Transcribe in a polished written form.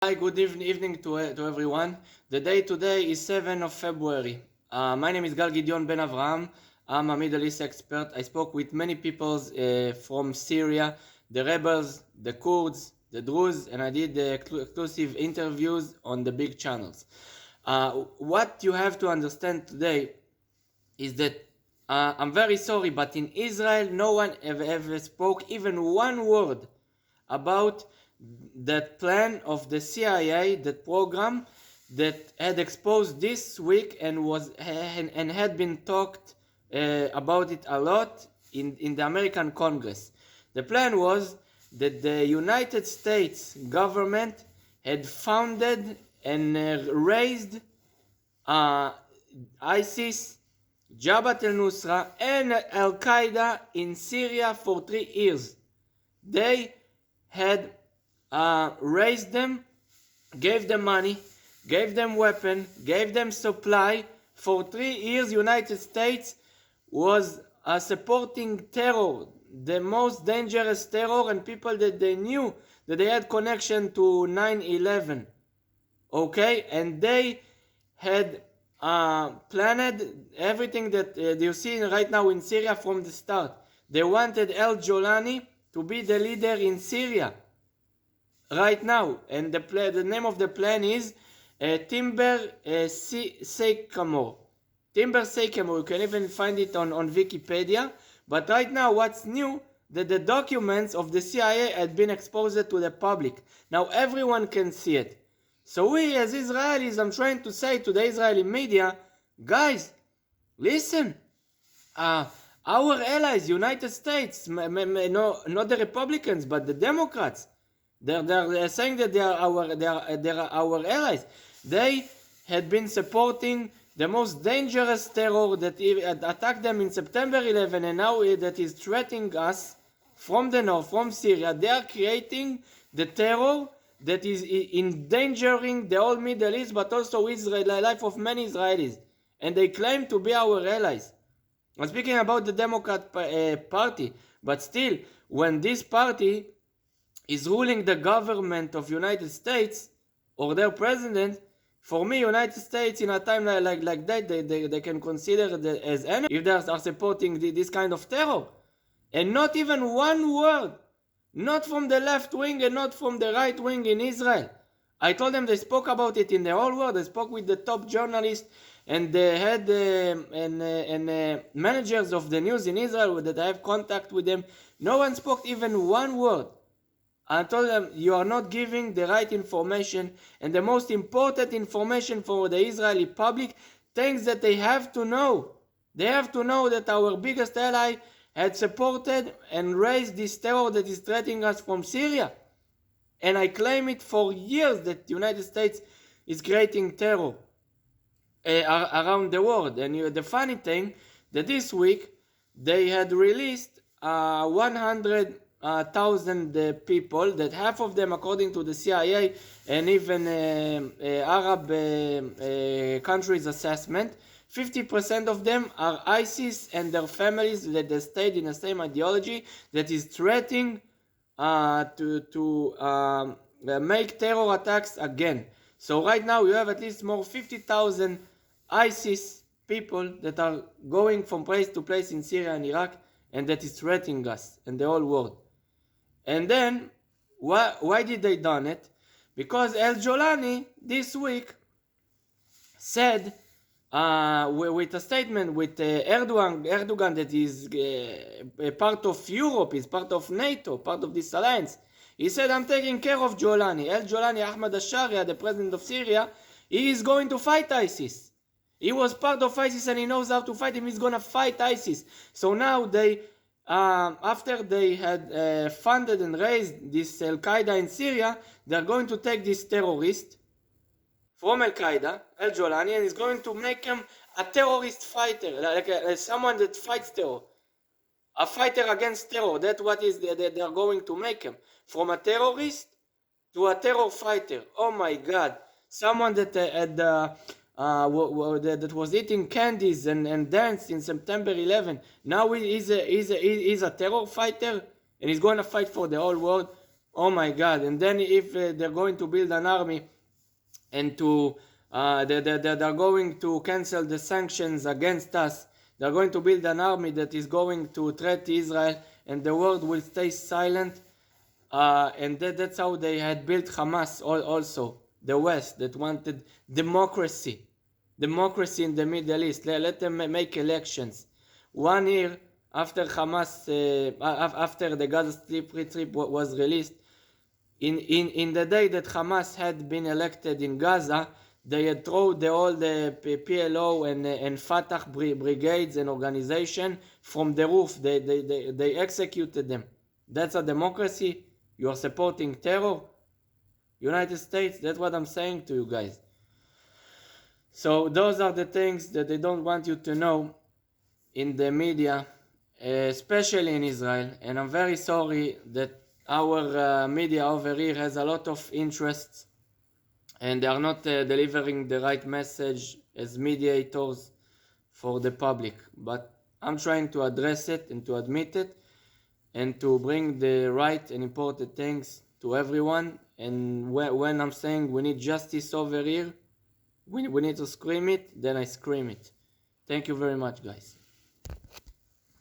Hi, good evening to everyone. The day today is 7th of February. My name is Gal Gideon Ben Avraham. I'm a Middle East expert. I spoke with many peoples from Syria, the rebels, the Kurds, the Druze, and I did exclusive interviews on the big channels. What you have to understand today is that I'm very sorry, but in Israel, no one ever spoke even one word about that plan of the CIA, that program that had exposed this week and had been talked about it a lot in the American Congress. The plan was that the United States government had founded and raised ISIS, Jabhat al-Nusra, and Al Qaida in Syria for 3 years. They had raised them, gave them money, gave them weapon, gave them supply. For 3 years, United States was supporting terror, the most dangerous terror, and people that they knew that they had connection to 9/11. Okay, and they had planned everything that you see right now in Syria from the start. They wanted El Jolani to be the leader in Syria right now, and the name of the plan is Timber Sycamore. Timber Sycamore. You can even find it on Wikipedia. But right now, what's new? That the documents of the CIA had been exposed to the public. Now everyone can see it. So we as Israelis, I'm trying to say to the Israeli media, guys, listen. Our allies, United States, no, not the Republicans, but the Democrats, they're saying that they are our allies. They had been supporting the most dangerous terror that attacked them in September 11, and now that is threatening us from the north, from Syria. They are creating the terror that is endangering the whole Middle East, but also Israel, the life of many Israelis. And they claim to be our allies. I'm speaking about the Democrat Party, but still, when this party is ruling the government of United States or their president, for me, United States in a time like that, they can consider it as enemy if they are supporting this kind of terror. And not even one word, not from the left wing and not from the right wing in Israel. I told them they spoke about it in the whole world. They spoke with the top journalists and the head and managers of the news in Israel that I have contact with them. No one spoke even one word. I told them, you are not giving the right information, and the most important information for the Israeli public, things that they have to know. They have to know that our biggest ally had supported and raised this terror that is threatening us from Syria. And I claim it for years that the United States is creating terror around the world. And the funny thing, that this week, they had released 100,000 people, that half of them, according to the CIA and even Arab countries assessment, 50% of them are ISIS and their families that they stayed in the same ideology that is threatening to make terror attacks again. So right now you have at least more 50,000 ISIS people that are going from place to place in Syria and Iraq, and that is threatening us and the whole world. And then, why did they done it? Because El Jolani this week said with a statement with Erdogan that is a part of Europe, is part of NATO, part of this alliance. He said, I'm taking care of Jolani. El Jolani, Ahmad al-Sharia, the president of Syria, he is going to fight ISIS. He was part of ISIS and he knows how to fight him. He's going to fight ISIS. So now they, after they had funded and raised this Al Qaida in Syria, they're going to take this terrorist from Al Qaida, El Jolani, and is going to make him a terrorist fighter, like someone that fights terror, a fighter against terror. That's what is they are going to make him, from a terrorist to a terror fighter. Oh my God! Someone that that was eating candies and danced in September 11. Now he's a terror fighter, and he's going to fight for the whole world. oh my God. And then if they're going to build an army and to they're going to cancel the sanctions against us, they're going to build an army that is going to threat Israel, and the world will stay silent. And that's how they had built Hamas also, the West, that wanted democracy in the Middle East. Let them make elections. 1 year after Hamas, after the Gaza Strip was released, in the day that Hamas had been elected in Gaza, they had thrown all the PLO and Fatah brigades and organization from the roof. They executed them. That's a democracy? You are supporting terror? United States? That's what I'm saying to you guys. So those are the things that they don't want you to know in the media, especially in Israel. And I'm very sorry that our media over here has a lot of interests and they are not delivering the right message as mediators for the public. But I'm trying to address it and to admit it and to bring the right and important things to everyone. And when I'm saying we need justice over here, we need to scream it, then I scream it. Thank you very much, guys.